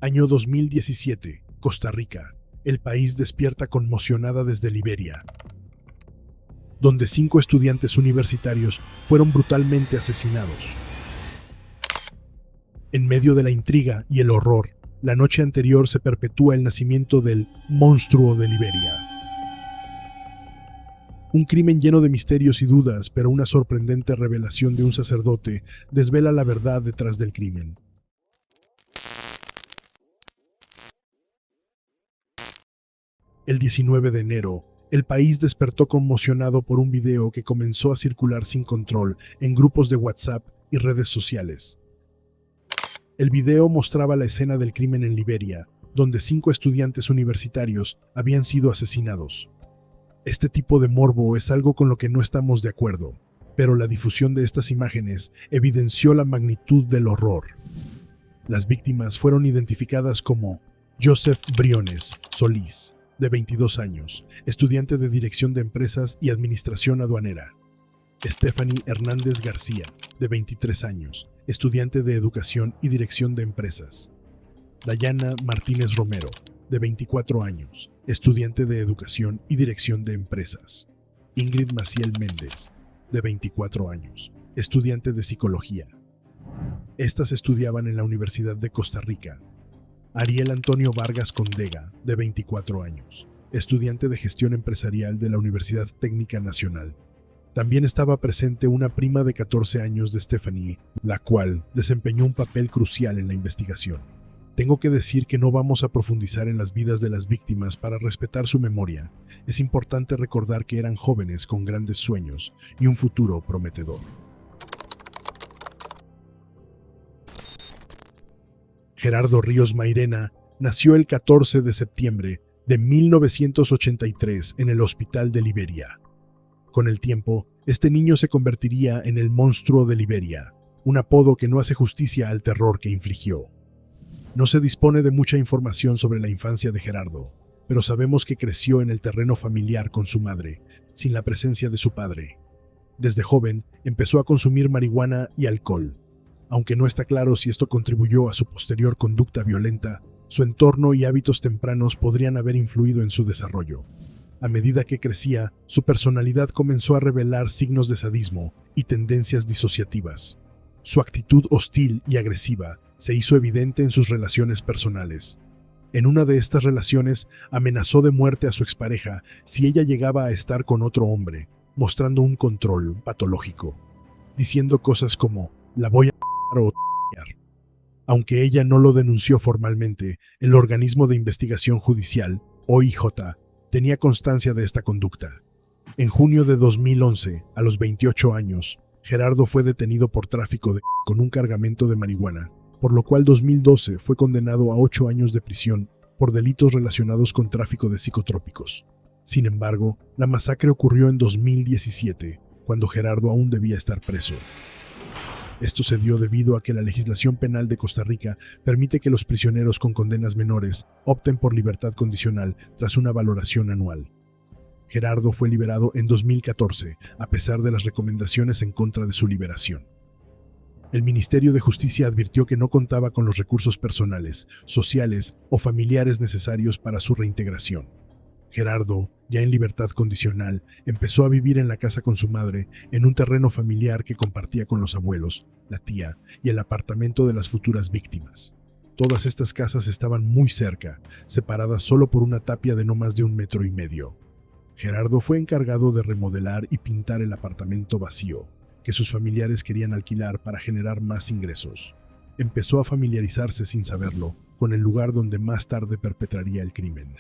Año 2017. Costa Rica. El país despierta conmocionada desde Liberia, donde 5 estudiantes universitarios fueron brutalmente asesinados. En medio de la intriga y el horror, la noche anterior se perpetúa el nacimiento del monstruo de Liberia. Un crimen lleno de misterios y dudas, pero una sorprendente revelación de un sacerdote desvela la verdad detrás del crimen. El 19 de enero, el país despertó conmocionado por un video que comenzó a circular sin control en grupos de WhatsApp y redes sociales. El video mostraba la escena del crimen en Liberia, donde 5 estudiantes universitarios habían sido asesinados. Este tipo de morbo es algo con lo que no estamos de acuerdo, pero la difusión de estas imágenes evidenció la magnitud del horror. Las víctimas fueron identificadas como Joseph Briones Solís, de 22 años, estudiante de Dirección de Empresas y Administración Aduanera. Stephanie Hernández García, de 23 años, estudiante de Educación y Dirección de Empresas. Dayana Martínez Romero, de 24 años, estudiante de Educación y Dirección de Empresas. Ingrid Maciel Méndez, de 24 años, estudiante de Psicología. Estas estudiaban en la Universidad de Costa Rica. Ariel Antonio Vargas Condega, de 24 años, estudiante de Gestión Empresarial de la Universidad Técnica Nacional. También estaba presente una prima de 14 años de Stephanie, la cual desempeñó un papel crucial en la investigación. Tengo que decir que no vamos a profundizar en las vidas de las víctimas para respetar su memoria. Es importante recordar que eran jóvenes con grandes sueños y un futuro prometedor. Gerardo Ríos Mairena nació el 14 de septiembre de 1983 en el Hospital de Liberia. Con el tiempo, este niño se convertiría en el monstruo de Liberia, un apodo que no hace justicia al terror que infligió. No se dispone de mucha información sobre la infancia de Gerardo, pero sabemos que creció en el terreno familiar con su madre, sin la presencia de su padre. Desde joven, empezó a consumir marihuana y alcohol. Aunque no está claro si esto contribuyó a su posterior conducta violenta, su entorno y hábitos tempranos podrían haber influido en su desarrollo. A medida que crecía, su personalidad comenzó a revelar signos de sadismo y tendencias disociativas. Su actitud hostil y agresiva se hizo evidente en sus relaciones personales. En una de estas relaciones, amenazó de muerte a su expareja si ella llegaba a estar con otro hombre, mostrando un control patológico, diciendo cosas como «la voy a o t***ar». Aunque ella no lo denunció formalmente, el Organismo de Investigación Judicial, OIJ, tenía constancia de esta conducta. En junio de 2011, a los 28 años, Gerardo fue detenido por tráfico con un cargamento de marihuana, por lo cual 2012 fue condenado a 8 años de prisión por delitos relacionados con tráfico de psicotrópicos. Sin embargo, la masacre ocurrió en 2017, cuando Gerardo aún debía estar preso. Esto se dio debido a que la legislación penal de Costa Rica permite que los prisioneros con condenas menores opten por libertad condicional tras una valoración anual. Gerardo fue liberado en 2014, a pesar de las recomendaciones en contra de su liberación. El Ministerio de Justicia advirtió que no contaba con los recursos personales, sociales o familiares necesarios para su reintegración. Gerardo, ya en libertad condicional, empezó a vivir en la casa con su madre, en un terreno familiar que compartía con los abuelos, la tía y el apartamento de las futuras víctimas. Todas estas casas estaban muy cerca, separadas solo por una tapia de no más de 1,5 metros. Gerardo fue encargado de remodelar y pintar el apartamento vacío, que sus familiares querían alquilar para generar más ingresos. Empezó a familiarizarse sin saberlo con el lugar donde más tarde perpetraría el crimen.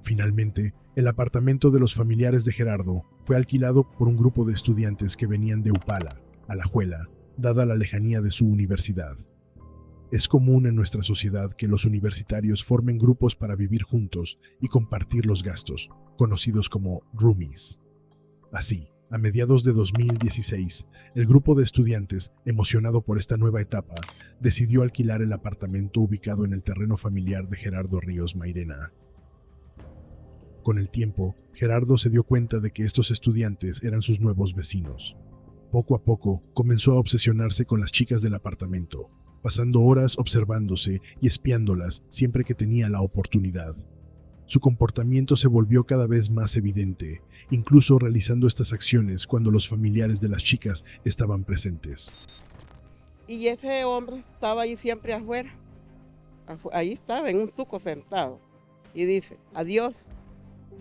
Finalmente, el apartamento de los familiares de Gerardo fue alquilado por un grupo de estudiantes que venían de Upala, Alajuela, dada la lejanía de su universidad. Es común en nuestra sociedad que los universitarios formen grupos para vivir juntos y compartir los gastos, conocidos como roomies. Así, a mediados de 2016, el grupo de estudiantes, emocionado por esta nueva etapa, decidió alquilar el apartamento ubicado en el terreno familiar de Gerardo Ríos Mairena. Con el tiempo, Gerardo se dio cuenta de que estos estudiantes eran sus nuevos vecinos. Poco a poco, comenzó a obsesionarse con las chicas del apartamento. pasando horas observándose y espiándolas siempre que tenía la oportunidad. Su comportamiento se volvió cada vez más evidente, incluso realizando estas acciones cuando los familiares de las chicas estaban presentes. Y ese hombre estaba ahí siempre afuera. Ahí estaba en un tuco sentado. Y dice, adiós.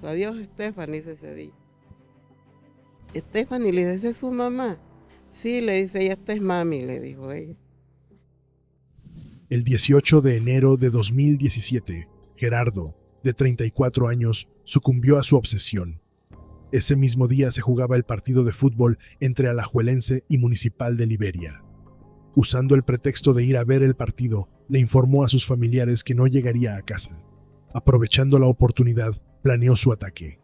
Adiós, Stephanie, dice ese día. Stephanie, le dice, ¿es su mamá? Sí, le dice ella, esta es mami, le dijo ella. El 18 de enero de 2017, Gerardo, de 34 años, sucumbió a su obsesión. Ese mismo día se jugaba el partido de fútbol entre Alajuelense y Municipal de Liberia. Usando el pretexto de ir a ver el partido, le informó a sus familiares que no llegaría a casa. Aprovechando la oportunidad, planeó su ataque.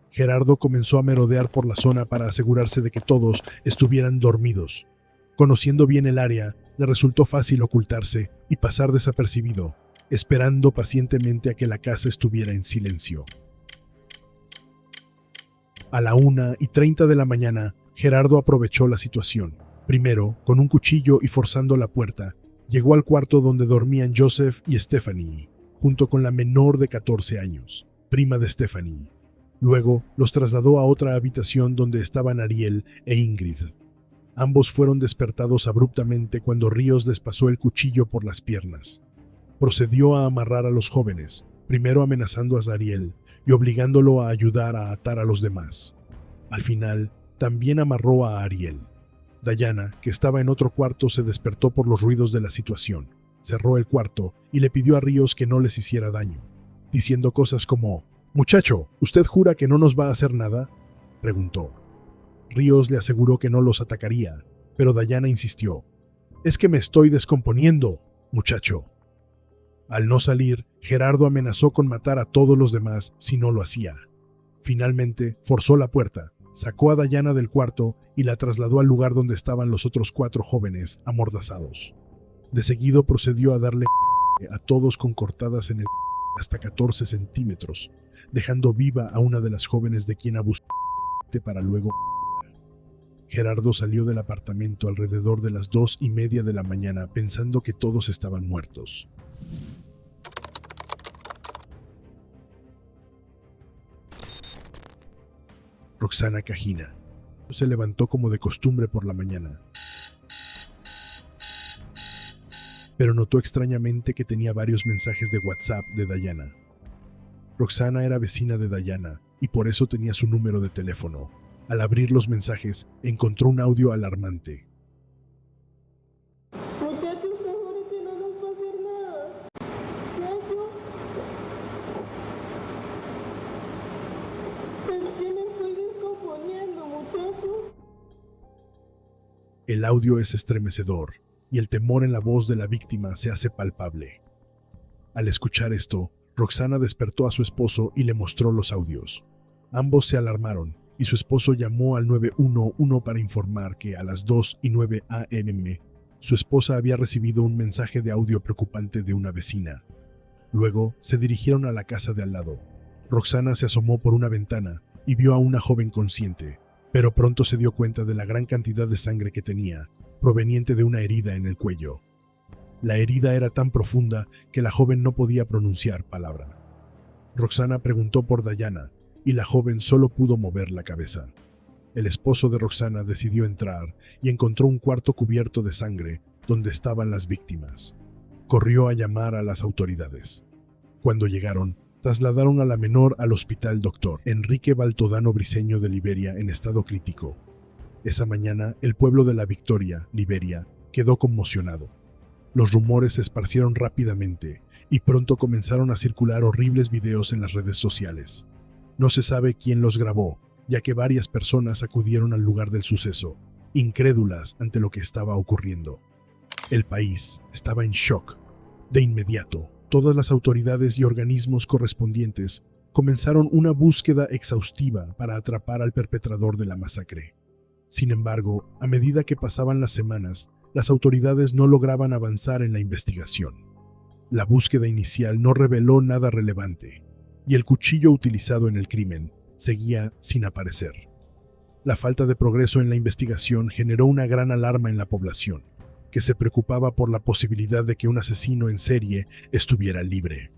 Gerardo comenzó a merodear por la zona para asegurarse de que todos estuvieran dormidos. Conociendo bien el área, le resultó fácil ocultarse y pasar desapercibido, esperando pacientemente a que la casa estuviera en silencio. A la 1:30 de la mañana, Gerardo aprovechó la situación. Primero, con un cuchillo y forzando la puerta, llegó al cuarto donde dormían Joseph y Stephanie, junto con la menor de 14 años, prima de Stephanie. Luego, los trasladó a otra habitación donde estaban Ariel e Ingrid. Ambos fueron despertados abruptamente cuando Ríos les pasó el cuchillo por las piernas. Procedió a amarrar a los jóvenes, primero amenazando a Zariel y obligándolo a ayudar a atar a los demás. Al final, también amarró a Ariel. Dayana, que estaba en otro cuarto, se despertó por los ruidos de la situación. Cerró el cuarto y le pidió a Ríos que no les hiciera daño, diciendo cosas como, «Muchacho, ¿usted jura que no nos va a hacer nada?», preguntó. Ríos le aseguró que no los atacaría, pero Dayana insistió, «Es que me estoy descomponiendo, muchacho». Al no salir, Gerardo amenazó con matar a todos los demás si no lo hacía. Finalmente, forzó la puerta, sacó a Dayana del cuarto y la trasladó al lugar donde estaban los otros 4 jóvenes amordazados. De seguido procedió a darle a todos con cortadas en el hasta 14 centímetros, dejando viva a una de las jóvenes de quien abusó para luego. Gerardo salió del apartamento alrededor de las 2:30 de la mañana pensando que todos estaban muertos. Roxana Cajina se levantó como de costumbre por la mañana, pero notó extrañamente que tenía varios mensajes de WhatsApp de Dayana. Roxana era vecina de Dayana y por eso tenía su número de teléfono. Al abrir los mensajes, encontró un audio alarmante. Muchachos, seguro que no nos va a hacer nada. Muchachos, es que me estoy descomponiendo, muchachos. El audio es estremecedor y el temor en la voz de la víctima se hace palpable. Al escuchar esto, Roxana despertó a su esposo y le mostró los audios. Ambos se alarmaron y su esposo llamó al 911 para informar que a las 2:09 a.m. su esposa había recibido un mensaje de audio preocupante de una vecina. Luego se dirigieron a la casa de al lado. Roxana se asomó por una ventana y vio a una joven consciente, pero pronto se dio cuenta de la gran cantidad de sangre que tenía, proveniente de una herida en el cuello. La herida era tan profunda que la joven no podía pronunciar palabra. Roxana preguntó por Dayana y la joven solo pudo mover la cabeza. El esposo de Roxana decidió entrar y encontró un cuarto cubierto de sangre donde estaban las víctimas. Corrió a llamar a las autoridades. Cuando llegaron, trasladaron a la menor al hospital Dr. Enrique Baltodano Briceño de Liberia en estado crítico. Esa mañana, el pueblo de La Victoria, Liberia, quedó conmocionado. Los rumores se esparcieron rápidamente y pronto comenzaron a circular horribles videos en las redes sociales. No se sabe quién los grabó, ya que varias personas acudieron al lugar del suceso, incrédulas ante lo que estaba ocurriendo. El país estaba en shock. De inmediato, todas las autoridades y organismos correspondientes comenzaron una búsqueda exhaustiva para atrapar al perpetrador de la masacre. Sin embargo, a medida que pasaban las semanas, las autoridades no lograban avanzar en la investigación. La búsqueda inicial no reveló nada relevante, y el cuchillo utilizado en el crimen seguía sin aparecer. La falta de progreso en la investigación generó una gran alarma en la población, que se preocupaba por la posibilidad de que un asesino en serie estuviera libre.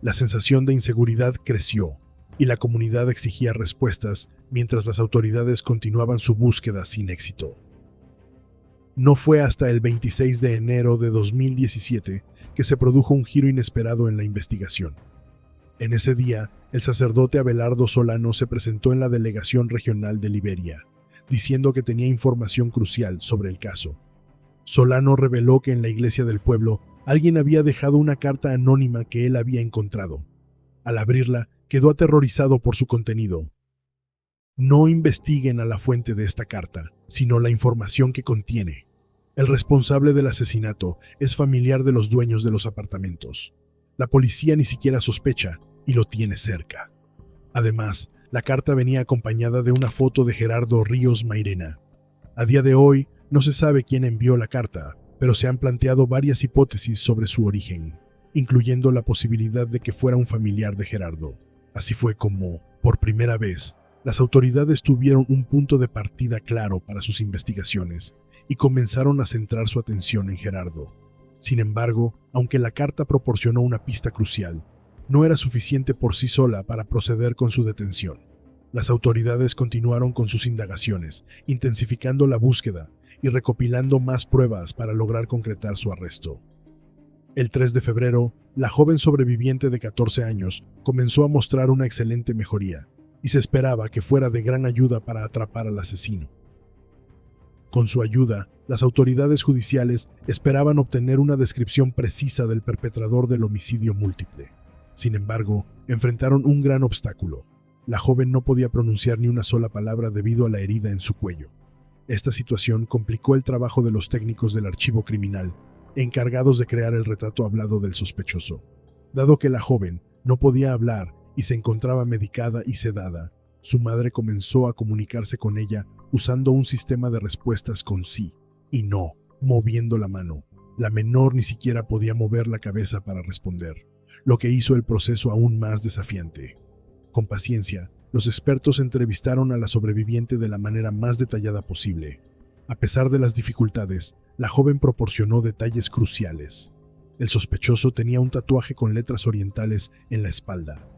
La sensación de inseguridad creció y la comunidad exigía respuestas mientras las autoridades continuaban su búsqueda sin éxito. No fue hasta el 26 de enero de 2017 que se produjo un giro inesperado en la investigación. En ese día, el sacerdote Abelardo Solano se presentó en la delegación regional de Liberia, diciendo que tenía información crucial sobre el caso. Solano reveló que en la iglesia del pueblo alguien había dejado una carta anónima que él había encontrado. Al abrirla, quedó aterrorizado por su contenido. No investiguen a la fuente de esta carta, sino la información que contiene. El responsable del asesinato es familiar de los dueños de los apartamentos. La policía ni siquiera sospecha y lo tiene cerca. Además, la carta venía acompañada de una foto de Gerardo Ríos Mairena. A día de hoy, no se sabe quién envió la carta, pero se han planteado varias hipótesis sobre su origen, incluyendo la posibilidad de que fuera un familiar de Gerardo. Así fue como, por primera vez, las autoridades tuvieron un punto de partida claro para sus investigaciones y comenzaron a centrar su atención en Gerardo. Sin embargo, aunque la carta proporcionó una pista crucial, no era suficiente por sí sola para proceder con su detención. Las autoridades continuaron con sus indagaciones, intensificando la búsqueda y recopilando más pruebas para lograr concretar su arresto. El 3 de febrero, la joven sobreviviente de 14 años comenzó a mostrar una excelente mejoría, y se esperaba que fuera de gran ayuda para atrapar al asesino. Con su ayuda, las autoridades judiciales esperaban obtener una descripción precisa del perpetrador del homicidio múltiple. Sin embargo, enfrentaron un gran obstáculo. La joven no podía pronunciar ni una sola palabra debido a la herida en su cuello. Esta situación complicó el trabajo de los técnicos del archivo criminal, encargados de crear el retrato hablado del sospechoso. Dado que la joven no podía hablar y se encontraba medicada y sedada, su madre comenzó a comunicarse con ella usando un sistema de respuestas con sí y no, moviendo la mano. La menor ni siquiera podía mover la cabeza para responder, lo que hizo el proceso aún más desafiante. Con paciencia, los expertos entrevistaron a la sobreviviente de la manera más detallada posible. A pesar de las dificultades, la joven proporcionó detalles cruciales. El sospechoso tenía un tatuaje con letras orientales en la espalda.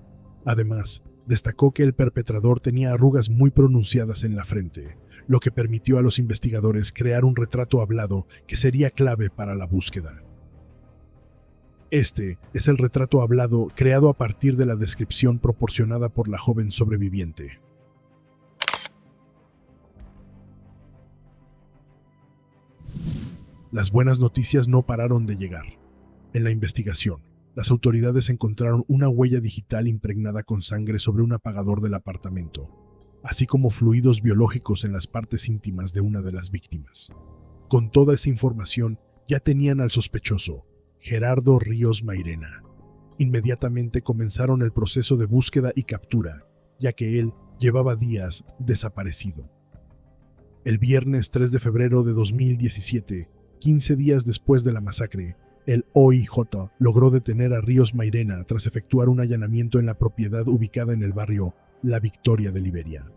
Además, destacó que el perpetrador tenía arrugas muy pronunciadas en la frente, lo que permitió a los investigadores crear un retrato hablado que sería clave para la búsqueda. Este es el retrato hablado creado a partir de la descripción proporcionada por la joven sobreviviente. Las buenas noticias no pararon de llegar. En la investigación, las autoridades encontraron una huella digital impregnada con sangre sobre un apagador del apartamento, así como fluidos biológicos en las partes íntimas de una de las víctimas. Con toda esa información, ya tenían al sospechoso, Gerardo Ríos Mairena. Inmediatamente comenzaron el proceso de búsqueda y captura, ya que él llevaba días desaparecido. El viernes 3 de febrero de 2017, 15 días después de la masacre, el OIJ logró detener a Ríos Mairena tras efectuar un allanamiento en la propiedad ubicada en el barrio La Victoria de Liberia.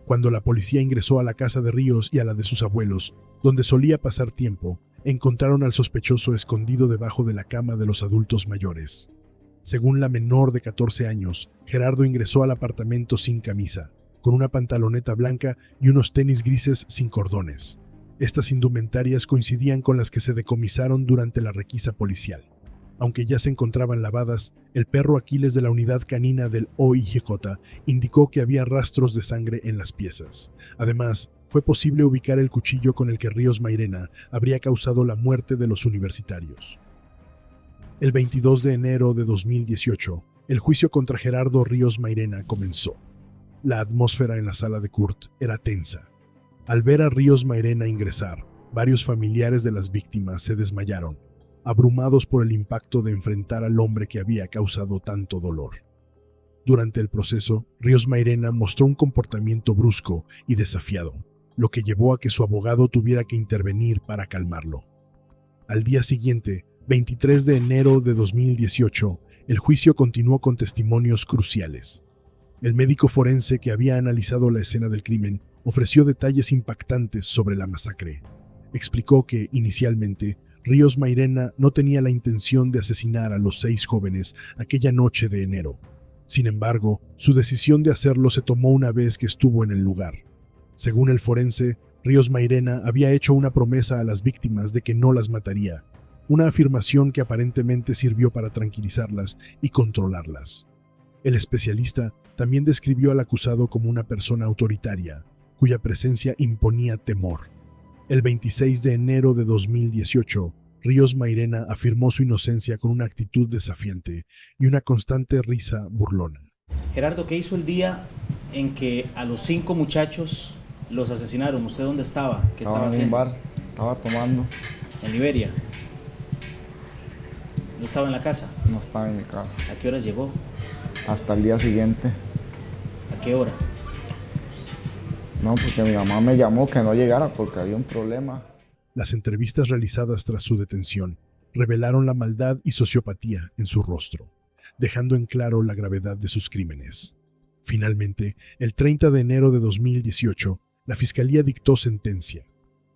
Cuando la policía ingresó a la casa de Ríos y a la de sus abuelos, donde solía pasar tiempo, encontraron al sospechoso escondido debajo de la cama de los adultos mayores. Según la menor de 14 años, Gerardo ingresó al apartamento sin camisa, con una pantaloneta blanca y unos tenis grises sin cordones. Estas indumentarias coincidían con las que se decomisaron durante la requisa policial. Aunque ya se encontraban lavadas, el perro Aquiles de la unidad canina del OIJ indicó que había rastros de sangre en las piezas. Además, fue posible ubicar el cuchillo con el que Ríos Mairena habría causado la muerte de los universitarios. El 22 de enero de 2018, el juicio contra Gerardo Ríos Mairena comenzó. La atmósfera en la sala de Kurt era tensa. Al ver a Ríos Mairena ingresar, varios familiares de las víctimas se desmayaron, abrumados por el impacto de enfrentar al hombre que había causado tanto dolor. Durante el proceso, Ríos Mairena mostró un comportamiento brusco y desafiado, lo que llevó a que su abogado tuviera que intervenir para calmarlo. Al día siguiente, 23 de enero de 2018, el juicio continuó con testimonios cruciales. El médico forense que había analizado la escena del crimen ofreció detalles impactantes sobre la masacre. explicó que, inicialmente, Ríos Mairena no tenía la intención de asesinar a los 6 jóvenes aquella noche de enero. Sin embargo, su decisión de hacerlo se tomó una vez que estuvo en el lugar. Según el forense, Ríos Mairena había hecho una promesa a las víctimas de que no las mataría, una afirmación que aparentemente sirvió para tranquilizarlas y controlarlas. El especialista también describió al acusado como una persona autoritaria, cuya presencia imponía temor. El 26 de enero de 2018, Ríos Mairena afirmó su inocencia con una actitud desafiante y una constante risa burlona. Gerardo, ¿qué hizo el día en que a los 5 muchachos los asesinaron? ¿Usted dónde estaba? ¿Qué estaba haciendo? En un bar, estaba tomando, ¿En Liberia? ¿No estaba en la casa? no estaba en mi casa. ¿A qué horas llegó? Hasta el día siguiente. ¿A qué hora? No, porque mi mamá me llamó que no llegara porque había un problema. Las entrevistas realizadas tras su detención revelaron la maldad y sociopatía en su rostro, dejando en claro la gravedad de sus crímenes. Finalmente, el 30 de enero de 2018, la Fiscalía dictó sentencia.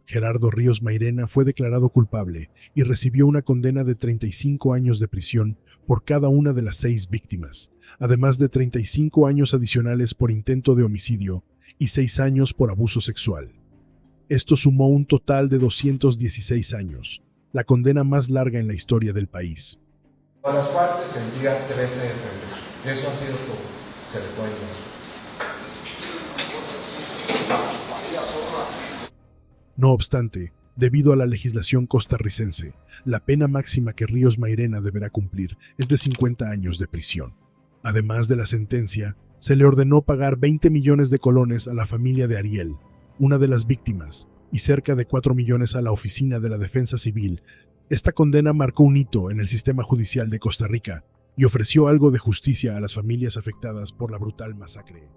Gerardo Ríos Mairena fue declarado culpable y recibió una condena de 35 años de prisión por cada una de las 6 víctimas, además de 35 años adicionales por intento de homicidio y 6 años por abuso sexual. Esto sumó un total de 216 años, la condena más larga en la historia del país. A las partes el día 13 de febrero. Eso ha sido todo. Se le puede dar. No obstante, debido a la legislación costarricense, la pena máxima que Ríos Mairena deberá cumplir es de 50 años de prisión. Además de la sentencia, se le ordenó pagar 20 millones de colones a la familia de Ariel, una de las víctimas, y cerca de 4 millones a la Oficina de la Defensa Civil. Esta condena marcó un hito en el sistema judicial de Costa Rica y ofreció algo de justicia a las familias afectadas por la brutal masacre.